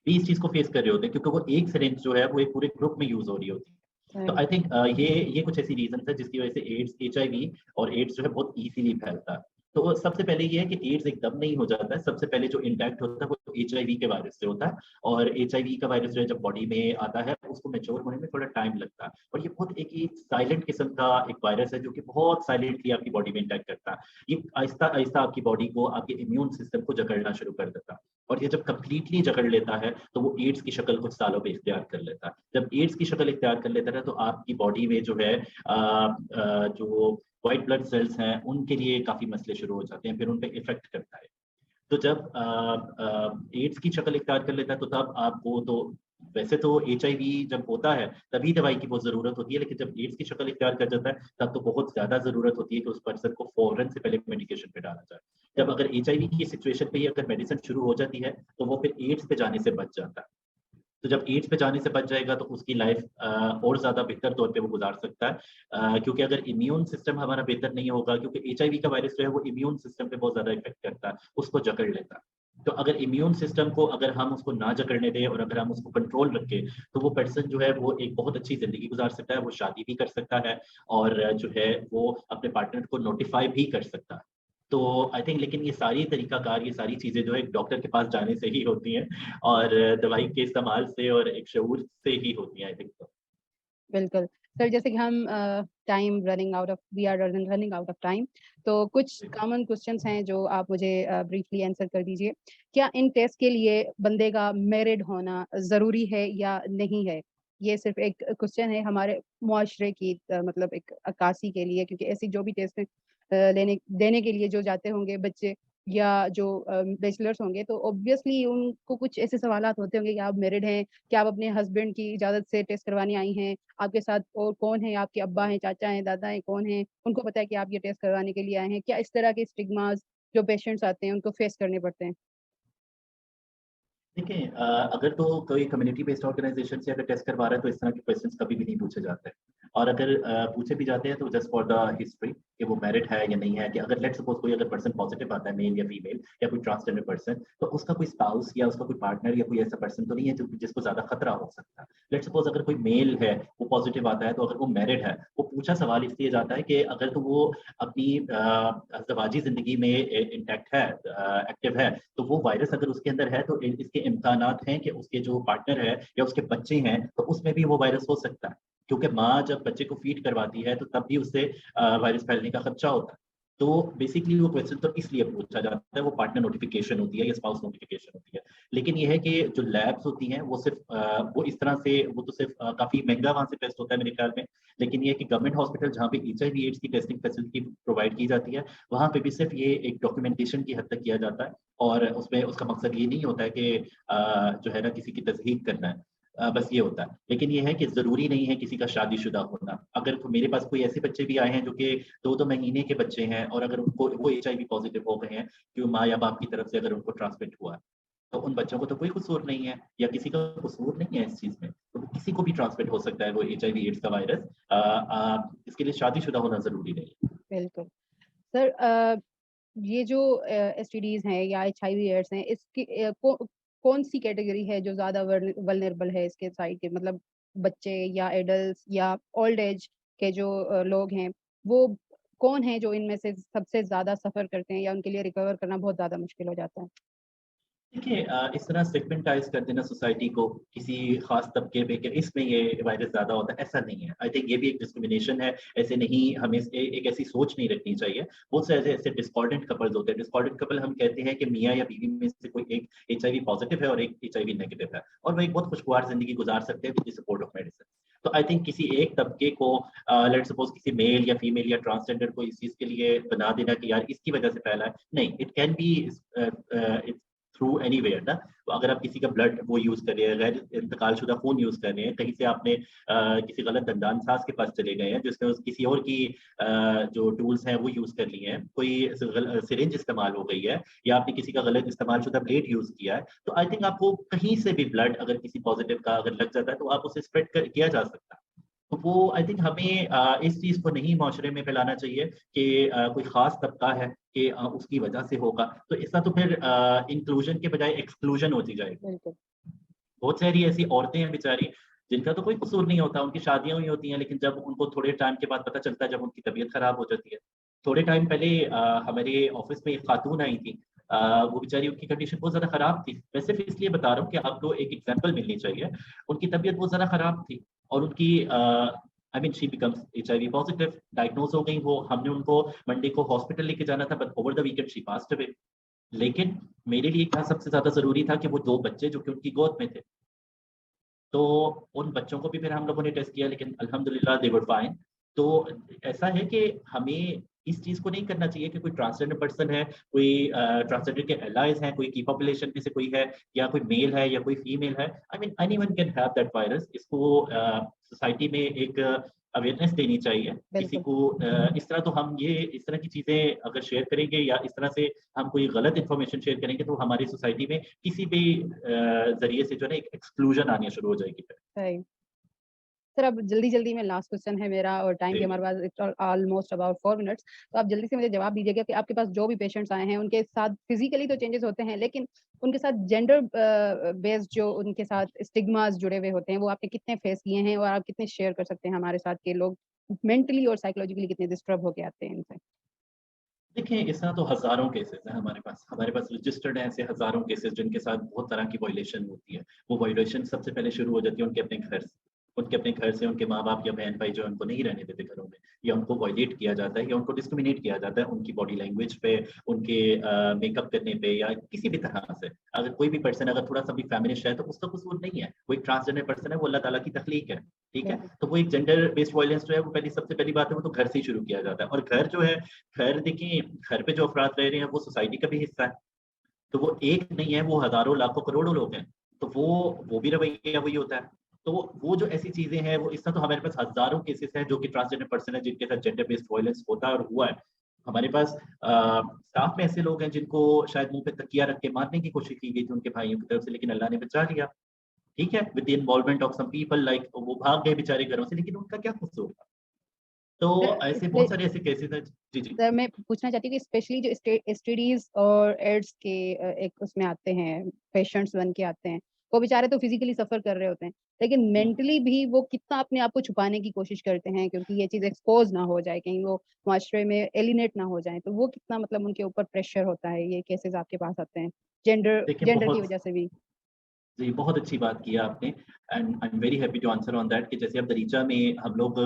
भी इस चीज को फेस कर रहे होते हैं, क्योंकि वो एक सिरिंज जो है वो एक पूरे ग्रुप में यूज हो रही होती है। तो सही। आई थिंक ये कुछ ऐसी रीजन है जिसकी वजह से एड्स, HIV और एड्स जो है बहुत इजीली फैलता है। तो सबसे पहले ये है कि एड्स एकदम नहीं हो जाता है, सबसे पहले जो इंटैक्ट होता है वो HIV के वायरस से होता है, और HIV का वायरस जो है जब बॉडी में आता है उसको मैच्योर होने में थोड़ा टाइम लगता है, और ये बहुत एक साइलेंट किस्म का एक वायरस है जो कि बहुत साइलेंटली आपकी बॉडी में इंटैक्ट करता है। ये आहिस्ता आहिस्ता आपकी बॉडी को, आपके इम्यून सिस्टम को जकड़ना शुरू कर देता है, और ये जब कंप्लीटली जकड़ लेता है तो वो एड्स की शक्ल कुछ सालों में इख्तियार कर लेता है। जब एड्स की शक्ल इख्तियार कर लेता है तो आपकी बॉडी में जो है जो व्हाइट ब्लड सेल्स हैं उनके लिए काफ़ी मसले शुरू हो जाते हैं, फिर उन पे इफ़ेक्ट करता है। तो जब एड्स की शक्ल इख्तियार कर लेता है तो तब आपको तो वैसे तो HIV जब होता है तभी दवाई की बहुत ज़रूरत होती है, लेकिन जब एड्स की शक्ल इख्तियार कर जाता है तब तो बहुत ज़्यादा ज़रूरत होती है कि उस पर्सन को फ़ौरन से पहले मेडिकेशन पे डाला जाए। जब अगर HIV की सिचुएशन पे ही अगर मेडिसिन शुरू हो जाती है तो वो फिर एड्स पे जाने से बच जाता है। तो जब एड्स पे जाने से बच जाएगा तो उसकी लाइफ और ज़्यादा बेहतर तौर पे वो गुज़ार सकता है। क्योंकि अगर इम्यून सिस्टम हमारा बेहतर नहीं होगा, क्योंकि HIV का वायरस जो है वो इम्यून सिस्टम पे बहुत ज़्यादा इफ़ेक्ट करता है, उसको जकड़ लेता है। तो अगर इम्यून सिस्टम को अगर हम उसको ना जकड़ने दें और अगर हम उसको कंट्रोल रखें, तो वो पर्सन जो है वो एक बहुत अच्छी ज़िंदगी गुज़ार सकता है, वो शादी भी कर सकता है, और जो है वो अपने पार्टनर को नोटिफ़ाई भी कर सकता है। तो आई थिंक लेकिन ये सारी तरीकाकार, ये सारी चीज़ें जो है एक डॉक्टर के पास जाने से ही होती हैं, और दवाई के इस्तेमाल से और एक शऊर से ही होती हैं आई थिंक तो। बिल्कुल। सर जैसे कि हम we are running out of time, तो कुछ जी। कॉमन क्वेश्चंस हैं जो आप मुझे ब्रीफली आंसर कर दीजिए। क्या इन टेस्ट के लिए बंदे का मैरिड होना ज़रूरी है या नहीं है? ये सिर्फ़ एक क्वेश्चन है हमारे मुआशरे की मतलब एक अक्कासी के लिए, क्योंकि ऐसी जो भी टेस्ट लेने देने के लिए जो जाते होंगे बच्चे या जो बैचलर्स होंगे, तो ऑब्वियसली उनको कुछ ऐसे सवालात होते होंगे कि आप मैरिड हैं? क्या आप अपने हस्बैंड की इजाज़त से टेस्ट करवाने आई हैं? आपके साथ और कौन है? आपके अब्बा हैं, चाचा हैं, दादा हैं, कौन हैं? उनको पता है कि आप ये टेस्ट करवाने के लिए आए हैं? क्या इस तरह के स्टिग्मास जो पेशेंट्स आते हैं उनको फेस करने पड़ते हैं? देखिए अगर तो कोई कम्युनिटी बेस्ड ऑर्गेनाइजेशन से अगर टेस्ट करवा रहा है तो इस तरह के क्वेश्चंस कभी भी नहीं पूछे जाते हैं। और अगर पूछे भी जाते हैं तो जस्ट फॉर द हिस्ट्री कि वो मैरिड है या नहीं है, कि अगर लेट्स सपोज कोई अगर पर्सन पॉजिटिव आता है, मेल या फीमेल या कोई ट्रांसजेंडर पर्सन, तो उसका कोई स्पाउस या उसका कोई पार्टनर या कोई ऐसा पर्सन तो नहीं है जिसको ज्यादा खतरा हो सकता है। लेट्स सपोज अगर कोई मेल है वो पॉजिटिव आता है, तो अगर वो मैरिड है, वो पूछा सवाल इसलिए जाता है कि अगर तो वो अपनी अज़दवाजी जिंदगी में इंटैक्ट है, एक्टिव है, तो वो वायरस अगर उसके अंदर है तो इसके इम्कानात हैं कि उसके जो पार्टनर है या उसके बच्चे हैं तो उसमें भी वो वायरस हो सकता है। क्योंकि माँ जब बच्चे को फीड करवाती है तो तब भी उससे वायरस फैलने का खदशा होता है। तो बेसिकली वो क्वेश्चन तो इसलिए पूछा जाता है, वो पार्टनर नोटिफिकेशन होती है या स्पाउस नोटिफिकेशन होती है। लेकिन ये है कि जो लैब्स होती हैं वो सिर्फ वो इस तरह से वो तो सिर्फ काफी महंगा वहां से टेस्ट होता है मेरे ख्याल में। लेकिन ये है कि गवर्नमेंट हॉस्पिटल जहाँ पे HIV एड्स की टेस्टिंग फैसिलिटी प्रोवाइड की जाती है, वहाँ पे भी सिर्फ ये एक डॉक्यूमेंटेशन की हद तक किया जाता है। और उसमें उसका मकसद ये नहीं होता है कि जो है ना किसी की तस्दीक करना है, बस ये होता है। लेकिन ये है कि ज़रूरी नहीं है किसी का शादीशुदा होना। अगर तो मेरे पास कोई ऐसे बच्चे भी आए हैं जो कि 2-2 महीने के बच्चे हैं और अगर उनको वो HIV पॉज़िटिव हो गए हैं, कि माँ या बाप की तरफ से अगर उनको ट्रांसमिट हुआ है, तो उन बच्चों को तो कोई कसूर नहीं है या किसी का कसूर नहीं है इस चीज़ में। तो किसी को भी ट्रांसमिट हो सकता है वो HIV एड्स का वायरस। इसके लिए शादीशुदा होना ज़रूरी नहीं है। बिल्कुल। सर ये जो एसटीडीज़ हैं या एचआईवी एड्स हैं, इसकी कौन-सी कैटेगरी है जो ज़्यादा वल्नरेबल है इसके साइड के, मतलब बच्चे या एडल्ट्स या ओल्ड एज के जो लोग हैं, वो कौन हैं जो इनमें से सबसे ज़्यादा सफ़र करते हैं या उनके लिए रिकवर करना बहुत ज़्यादा मुश्किल हो जाता है? देखिए इस तरह सेगमेंटाइज़ कर देना सोसाइटी को किसी ख़ास तबके पे कि इसमें ये वायरस ज़्यादा होता है, ऐसा नहीं है। आई थिंक ये भी एक डिस्क्रिमिनेशन है, ऐसे नहीं हमें एक ऐसी सोच नहीं रखनी चाहिए। बहुत से ऐसे ऐसे डिस्कॉर्डेंट कपल्स होते हैं, डिस्कॉर्डेंट कपल हम कहते हैं कि मियाँ या बीवी में से कोई एक HIV पॉज़िटिव है और एक HIV नेगेटिव है और वो एक बहुत खुशगवार ज़िंदगी गुज़ार सकते हैं with the support of medicine. तो आई थिंक किसी एक तबके को लेट्स सपोज़ किसी मेल या फीमेल या ट्रांसजेंडर को इस चीज़ के लिए बना देना कि यार इसकी वज़ह से फैला है, नहीं, it can be it's through anywhere ना। तो अगर आप किसी का ब्लड वो यूज़ कर रहे हैं, गैर इंतकालशुदा खून यूज़ कर रहे हैं, कहीं से आपने किसी गलत दंदानसाज़ के पास चले गए हैं, जिसने किसी और की जो टूल्स हैं वो यूज़ कर लिए हैं, कोई सिरिंज इस्तेमाल हो गई है या आपने किसी का गलत इस्तेमालशुदा ब्लेड यूज़ किया है, तो आई थिंक आपको कहीं से भी ब्लड अगर किसी पॉज़िटिव का अगर लग जाता है, तो आप उसे स्प्रेड किया जा सकता है। तो वो आई थिंक हमें इस चीज़ को नहीं माशरे में फैलाना चाहिए कि कोई ख़ास तबका है कि उसकी वजह से होगा। तो इसका तो फिर इंक्लूजन के बजाय एक्सक्लूजन होती जाएगी। बिल्कुल। बहुत सारी ऐसी औरतें हैं बेचारी, जिनका तो कोई कसूर नहीं होता, उनकी शादियाँ हुई होती हैं, लेकिन जब उनको थोड़े टाइम के बाद पता चलता है, जब उनकी तबीयत खराब हो जाती है। थोड़े टाइम पहले हमारे ऑफ़िस में एक खातून आई थी। वो बेचारी उनकी कंडीशन बहुत ज़्यादा खराब थी। मैं सिर्फ़ इसलिए बता रहा हूँ कि आपको एक एग्ज़ाम्पल मिलनी चाहिए। उनकी तबीयत बहुत ज़्यादा खराब थी और उनकी I mean she becomes HIV positive, diagnose हो गई वो। हमने उनको मंडे को हॉस्पिटल लेके जाना था, but over the weekend she passed away. लेकिन मेरे लिए क्या सबसे ज़्यादा ज़रूरी था कि वो 2 बच्चे जो कि उनकी गोद में थे। तो उन बच्चों को भी फिर हम लोगों ने टेस्ट किया, लेकिन अल्हम्दुलिल्लाह दे वर फाइन। तो ऐसा है कि हमें इस चीज़ को नहीं करना चाहिए कि कोई ट्रांसजेंडर पर्सन है, कोई ट्रांसजेंडर के एलाइज़ हैं, कोई की पॉपुलेशन में से कोई है या कोई मेल है या कोई फीमेल है। I mean anyone can have that virus. इसको सोसाइटी में एक अवेयरनेस देनी चाहिए। किसी बिल्कुल। को इस तरह तो हम ये इस तरह की चीज़ें अगर शेयर करेंगे या इस तरह से हम कोई गलत इन्फॉर्मेशन शेयर करेंगे, तो हमारी सोसाइटी में किसी भी ज़रिए से जो है ना एक एक्सक्लूजन आनी शुरू हो जाएगी फिर। सही। सर, अब जल्दी-जल्दी में लास्ट क्वेश्चन है मेरा और टाइम भी जी, हमारे पास इट्स ऑलमोस्ट अबाउट 4 मिनट्स। तो आप जल्दी से मुझे जवाब दीजिएगा कि आपके पास जो भी पेशेंट्स आए हैं, उनके साथ फिज़िकली तो चेंजेस होते हैं, लेकिन उनके साथ जेंडर बेस्ड जो उनके साथ स्टिग्मास जुड़े हुए होते हैं, वो आपने कितने फेस किए हैं और आप कितने शेयर कर सकते हैं हमारे साथ कि लोग मेंटली और साइकोलॉजिकली कितने डिस्टर्ब होके आते हैं इनसे? देखिए इस तरह तो हज़ारों केसेज़ हैं हमारे पास। हमारे पास रजिस्टर्ड हैं ऐसे हज़ारों केसेज़ जिनके साथ बहुत तरह की वायलेशन होती है। वो वायलेशन सबसे पहले शुरू हो जाती है उनके अपने घर से। उनके अपने घर से उनके माँ-बाप या बहन-भाई जो उनको नहीं रहने देते घरों में, या उनको वॉयलेट किया जाता है या उनको डिस्क्रिमिनेट किया जाता है उनकी बॉडी लैंग्वेज पे, उनके मेकअप करने पे या किसी भी तरह से। अगर कोई भी पर्सन अगर थोड़ा-सा भी फेमिनिस्ट है तो उसका कसूर नहीं है। वो एक ट्रांसजेंडर पर्सन है, वो अल्लाह ताला की तख्लीक है, ठीक है? बिल्कुल, तो वो एक जेंडर बेस्ड वायलेंस जो है वो सबसे पहली बात है वो तो घर से ही शुरू किया जाता है। और घर जो है, घर देखिए घर पे जो अफ़राद रह रहे हैं वो सोसाइटी का भी हिस्सा है। तो वो एक नहीं है, वो हज़ारों, लाखों, करोड़ों लोग हैं। तो वो भी रवैया वही होता है। तो वो जो ऐसी चीज़ें हैं, वो इस तरह तो हमारे पास हज़ारों केसेज़ हैं जो कि ट्रांसजेंडर पर्सन है जिनके साथ जेंडर बेस्ड वायलेंस होता है और हुआ है। हमारे पास स्टाफ में ऐसे लोग हैं जिनको शायद मुँह पे तकिया रख के मारने की कोशिश की गई थी उनके भाइयों की तरफ से, लेकिन अल्लाह ने बचा लिया। ठीक है? With the involvement of some people like वो भाग गए बेचारे घरों से, लेकिन उनका क्या कसूर था? तो ऐसे बहुत सारे ऐसे केसेज़ हैं। जी, जी। सर मैं पूछना चाहती हूँ कि स्पेशली जो एसटीडीज और एड्स के एक उसमें आते हैं, पेशेंट्स बन के आते हैं, वो बेचारे तो फिज़िकली सफ़र कर रहे होते हैं, लेकिन हुँ। मेंटली भी वो कितना अपने आप को छुपाने की कोशिश करते हैं क्योंकि ये चीज़ एक्सपोज़ ना हो जाए, कहीं वो माशरे में एलिनेट ना हो जाएँ, तो वो कितना मतलब उनके ऊपर प्रेशर होता है, ये केसेज़ आपके पास आते हैं, जेंडर देखिए जेंडर की बहुत वज़ह से भी? जी, बहुत अच्छी बात की आपने and I am very happy to answer on that कि जैसे अब दरीचा में हम लोग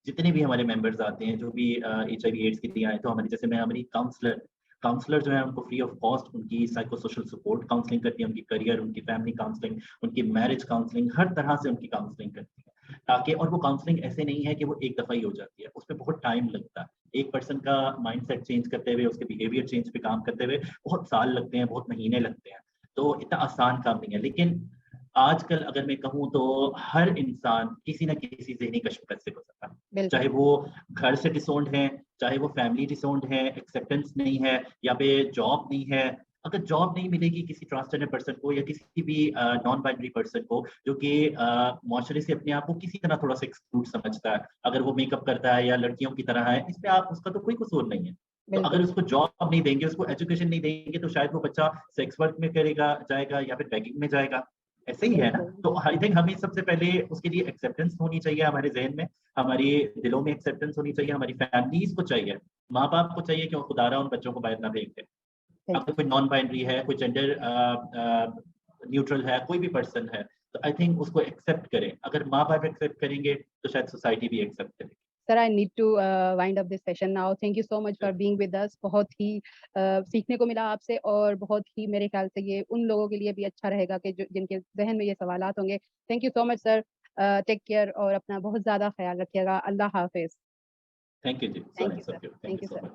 जितने भी हमारे मेंबर्स आते हैं, जो भी एचआईवी एड्स के लिए आए, तो हमारी जैसे मैं हमारी काउंसलर जो है उनको फ्री ऑफ कॉस्ट उनकी साइको सोशल सपोर्ट काउंसलिंग करती है, उनकी करियर, उनकी फैमिली काउंसलिंग, उनकी मैरिज काउंसलिंग, हर तरह से उनकी काउंसलिंग करती है। ताकि और वो काउंसलिंग ऐसे नहीं है कि वो एक दफ़ा ही हो जाती है, उसमें बहुत टाइम लगता है। एक पर्सन का माइंडसेट चेंज करते हुए, उसके बिहेवियर चेंज पे काम करते हुए बहुत साल लगते हैं, बहुत महीने लगते हैं। तो इतना आसान काम नहीं है। लेकिन आजकल अगर मैं कहूँ तो हर इंसान किसी न किसी ज़हनी कश्मकश से गुज़रता है। चाहे बिल्कुल, वो घर से डिसोन्ड है, चाहे वो फैमिली डिसोन्ड है, एक्सेप्टेंस नहीं है या फिर जॉब नहीं है। अगर जॉब नहीं मिलेगी किसी ट्रांसजेंडर पर्सन को या किसी भी नॉन बाइनरी पर्सन को जो कि माशरे से अपने आप को किसी तरह थोड़ा-सा एक्सक्लूड समझता है। अगर वो मेकअप करता है या लड़कियों की तरह है, इसमें आप उसका तो कोई कसूर नहीं है। तो अगर बिल्कुल, उसको जॉब नहीं देंगे, उसको एजुकेशन नहीं देंगे, तो शायद वो बच्चा सेक्स वर्क में जाएगा या फिर बेगिंग में जाएगा। ऐसे ही है ना? बिल्कुल। तो आई थिंक हमें सबसे पहले उसके लिए एक्सेप्टेंस होनी चाहिए हमारे ज़हन में, हमारी दिलों में एक्सेप्टेंस होनी चाहिए, हमारी फैमिलीज़ को चाहिए, माँ-बाप को चाहिए कि वो खुदारा उन बच्चों को बाहर ना भेज दें। अगर कोई नॉन बाइनरी है, कोई जेंडर न्यूट्रल है, कोई भी पर्सन है, तो आई थिंक उसको एक्सेप्ट करें। अगर माँ-बाप एक्सेप्ट करेंगे, तो शायद सोसाइटी भी एक्सेप्ट करेगी। Sir I need to wind up this session now. Thank you so much for being with us. बहुत ही सीखने को मिला आपसे और बहुत ही मेरे ख्याल से ये उन लोगों के लिए भी अच्छा रहेगा कि जो जिनके ज़हन में ये सवालात होंगे। Thank you so much sir. Take care और अपना बहुत ज़्यादा ख़्याल रखिएगा। अल्लाह हाफ़िज़। Thank you ji, so thank you nice sir. Of you. Thank thank you you so sir. Much.